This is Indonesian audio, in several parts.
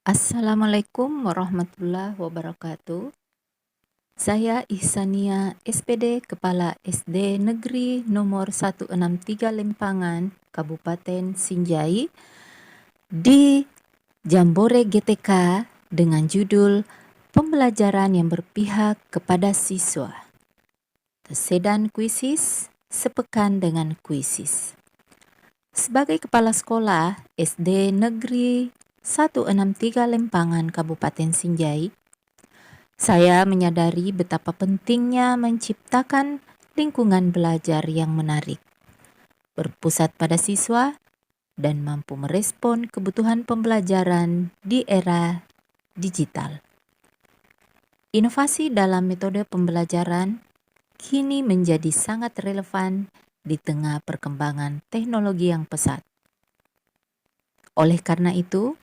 Assalamualaikum warahmatullahi wabarakatuh. Saya Ihsania SPD, Kepala SD Negeri nomor 163 Lempangan, Kabupaten Sinjai, di Jambore GTK dengan judul Pembelajaran yang berpihak kepada siswa. Sedan kuisis, sepekan dengan kuisis. Sebagai Kepala Sekolah SD Negeri 163 Lempangan, Kabupaten Sinjai, saya menyadari betapa pentingnya menciptakan lingkungan belajar yang menarik, berpusat pada siswa, dan mampu merespon kebutuhan pembelajaran di era digital. Inovasi dalam metode pembelajaran kini menjadi sangat relevan di tengah perkembangan teknologi yang pesat. Oleh karena itu,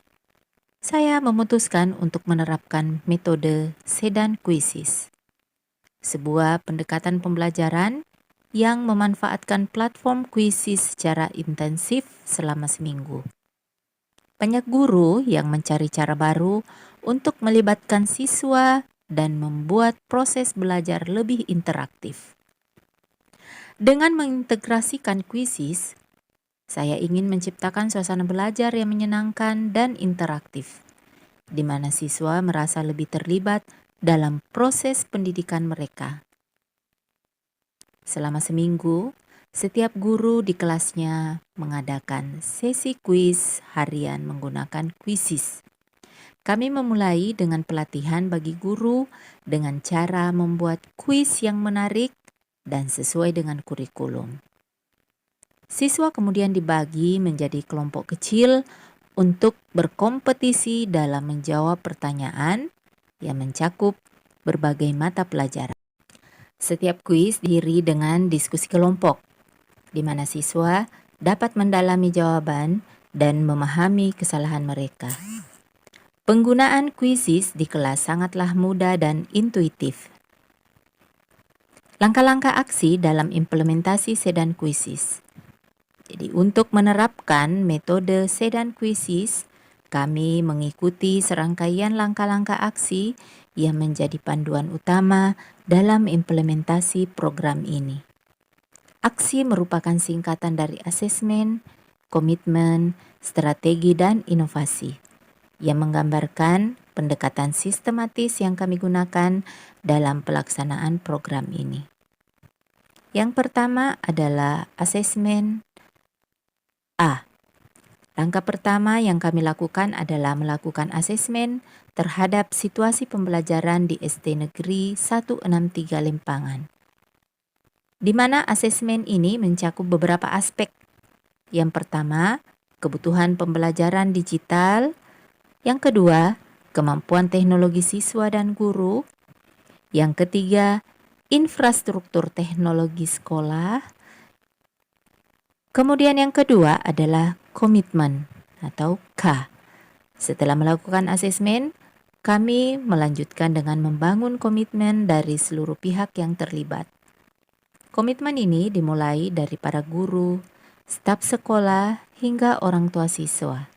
saya memutuskan untuk menerapkan metode sedan kuisis, sebuah pendekatan pembelajaran yang memanfaatkan platform kuisis secara intensif selama seminggu. Banyak guru yang mencari cara baru untuk melibatkan siswa dan membuat proses belajar lebih interaktif. Dengan mengintegrasikan kuisis, saya ingin menciptakan suasana belajar yang menyenangkan dan interaktif, di mana siswa merasa lebih terlibat dalam proses pendidikan mereka. Selama seminggu, setiap guru di kelasnya mengadakan sesi kuis harian menggunakan kuisis. Kami memulai dengan pelatihan bagi guru dengan cara membuat kuis yang menarik dan sesuai dengan kurikulum. Siswa kemudian dibagi menjadi kelompok kecil untuk berkompetisi dalam menjawab pertanyaan yang mencakup berbagai mata pelajaran. Setiap kuis diiringi dengan diskusi kelompok, di mana siswa dapat mendalami jawaban dan memahami kesalahan mereka. Penggunaan kuisis di kelas sangatlah mudah dan intuitif. Langkah-langkah aksi dalam implementasi sedan kuisis. Jadi untuk menerapkan metode sedan kuisis, kami mengikuti serangkaian langkah-langkah aksi yang menjadi panduan utama dalam implementasi program ini. Aksi merupakan singkatan dari asesmen, komitmen, strategi, dan inovasi yang menggambarkan pendekatan sistematis yang kami gunakan dalam pelaksanaan program ini. Yang pertama adalah asesmen. Langkah pertama yang kami lakukan adalah melakukan asesmen terhadap situasi pembelajaran di SD Negeri 163 Lempangan, di mana asesmen ini mencakup beberapa aspek. Yang pertama, kebutuhan pembelajaran digital. Yang kedua, kemampuan teknologi siswa dan guru. Yang ketiga, infrastruktur teknologi sekolah. Kemudian yang kedua adalah komitmen atau K. Setelah melakukan asesmen, kami melanjutkan dengan membangun komitmen dari seluruh pihak yang terlibat. Komitmen ini dimulai dari para guru, staf sekolah, hingga orang tua siswa.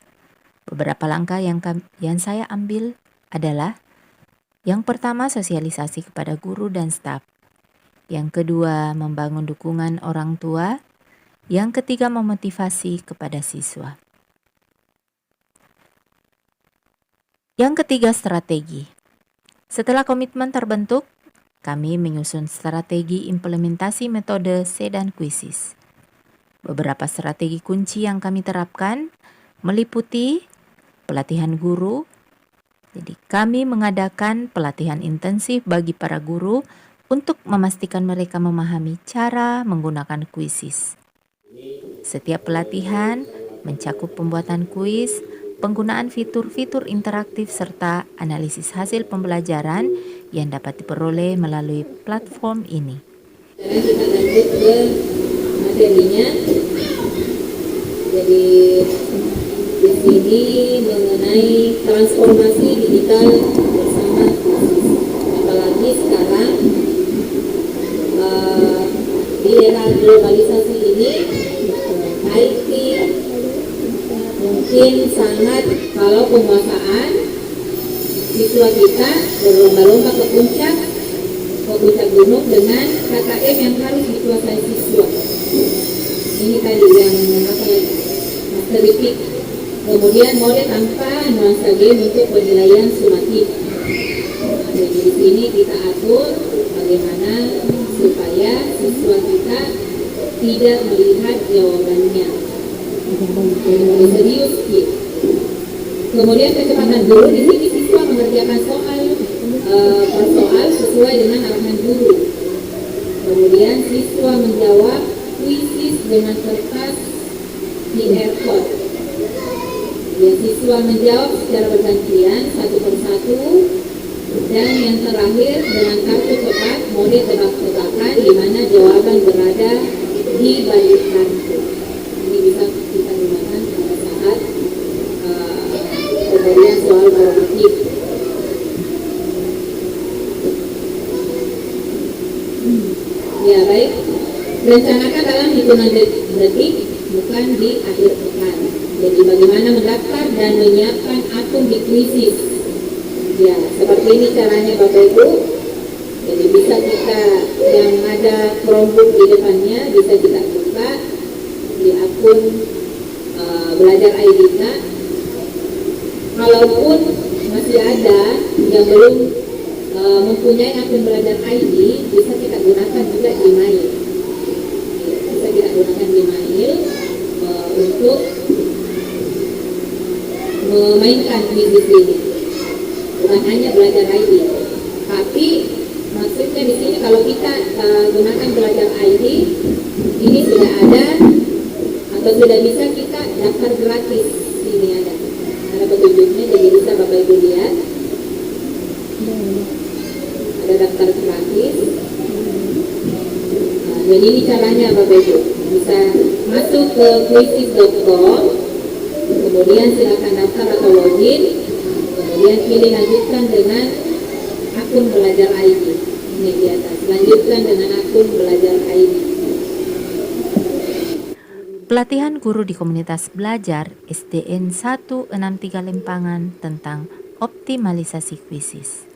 Beberapa langkah yang saya ambil adalah: yang pertama, sosialisasi kepada guru dan staf. Yang kedua, membangun dukungan orang tua. Yang ketiga, memotivasi kepada siswa. Yang ketiga, strategi. Setelah komitmen terbentuk, kami menyusun strategi implementasi metode sedan kuisis. Beberapa strategi kunci yang kami terapkan meliputi pelatihan guru. Jadi kami mengadakan pelatihan intensif bagi para guru untuk memastikan mereka memahami cara menggunakan kuisis. Setiap pelatihan mencakup pembuatan kuis, penggunaan fitur-fitur interaktif, serta analisis hasil pembelajaran yang dapat diperoleh melalui platform ini. Sekarang kita lanjut ke materinya. Jadi di sini mengenai transformasi digital bersama kuisis. Apalagi sekarang di era globalisasi ini, IT mungkin sangat, kalau penguasaan siswa kita berlomba-lomba ke puncak gunung dengan KKM yang harus dikuasai siswa. Ini tadi yang master repeat. Kemudian mode tanpa nuansa game untuk penilaian sumatif. Jadi di sini kita atur bagaimana supaya siswa kita tidak melihat jawabannya. Serius gitu. Kemudian kecepatan guru, di sini siswa mengerjakan soal per soal sesuai dengan arahan guru. Kemudian siswa menjawab kuisis dengan kertas QR code. Ya, siswa menjawab secara bergantian satu persatu. Dan yang terakhir dengan kartu tepat mode tebak-tebakan di mana jawaban berada di balik kartu. Ini bisa kita gunakan pada saat pemberian soal normatif. Ya baik, rencanakan dalam hitungan detik, bukan di akhir pekan. Jadi bagaimana mendaftar dan menyiapkan akun di kuisis. Ya, seperti ini caranya Bapak Ibu. Jadi bisa kita yang ada Chromebook di depannya bisa kita buka di akun Belajar ID. Kalaupun masih ada yang belum mempunyai akun Belajar ID, bisa kita gunakan juga email. Bisa kita gunakan email untuk memainkan kuisis ini. Bukan hanya Belajar ID, tapi maksudnya di sini kalau kita gunakan Belajar ID, ini sudah ada atau sudah bisa kita daftar gratis. Ini ada petunjuknya, jadi bisa Bapak Ibu lihat. Ada daftar gratis. Jadi ini caranya Bapak Ibu, bisa masuk ke kuisis.com, kemudian silakan daftar atau login. Kemudian pilih lanjutkan dengan akun Belajar ID. Ini di atas, lanjutkan dengan akun Belajar ID. Pelatihan guru di komunitas belajar SDN 163 Lempangan tentang optimalisasi kuisis.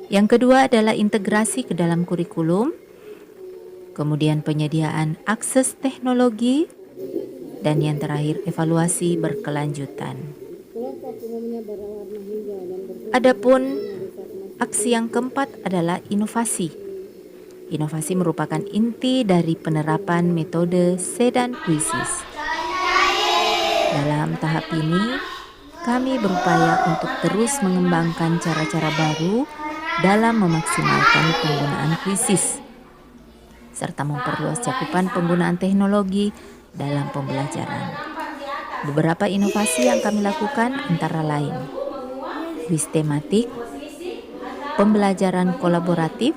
Yang kedua adalah integrasi ke dalam kurikulum, kemudian penyediaan akses teknologi, dan yang terakhir evaluasi berkelanjutan. Adapun aksi yang keempat adalah inovasi. Inovasi merupakan inti dari penerapan metode Sedan Kuisis. Dalam tahap ini, kami berupaya untuk terus mengembangkan cara-cara baru dalam memaksimalkan penggunaan kuisis, serta memperluas cakupan penggunaan teknologi dalam pembelajaran. Beberapa inovasi yang kami lakukan antara lain kuis tematik, pembelajaran kolaboratif,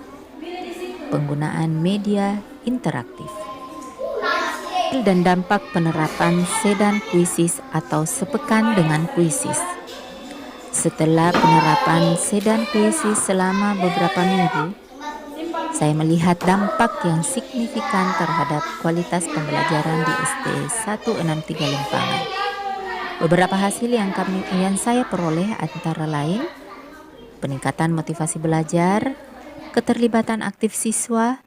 penggunaan media interaktif, dan dampak penerapan Sedan Kuisis atau sepekan dengan kuisis. Setelah penerapan Sedan Kuisis selama beberapa minggu, saya melihat dampak yang signifikan terhadap kualitas pembelajaran di SD 163 Lempangan. Beberapa hasil yang saya peroleh antara lain peningkatan motivasi belajar, keterlibatan aktif siswa,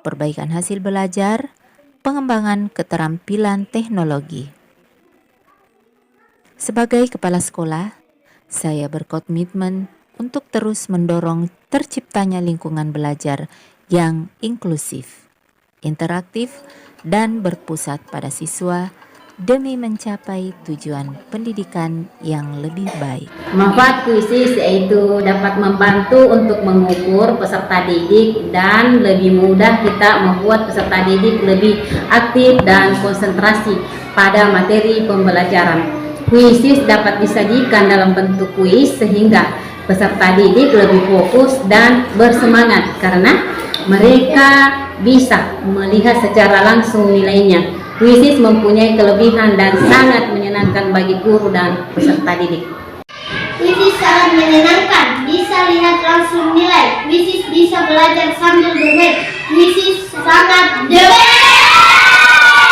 perbaikan hasil belajar, pengembangan keterampilan teknologi. Sebagai kepala sekolah, saya berkomitmen untuk terus mendorong terciptanya lingkungan belajar yang inklusif, interaktif, dan berpusat pada siswa demi mencapai tujuan pendidikan yang lebih baik. Manfaat kuisis yaitu dapat membantu untuk mengukur peserta didik dan lebih mudah kita membuat peserta didik lebih aktif dan konsentrasi pada materi pembelajaran. Kuisis dapat disajikan dalam bentuk kuis sehingga peserta didik lebih fokus dan bersemangat karena mereka bisa melihat secara langsung nilainya. Kuisis mempunyai kelebihan dan sangat menyenangkan bagi guru dan peserta didik. Kuisis sangat menyenangkan, bisa lihat langsung nilai. Kuisis bisa belajar sambil bermain. Kuisis sangat the best.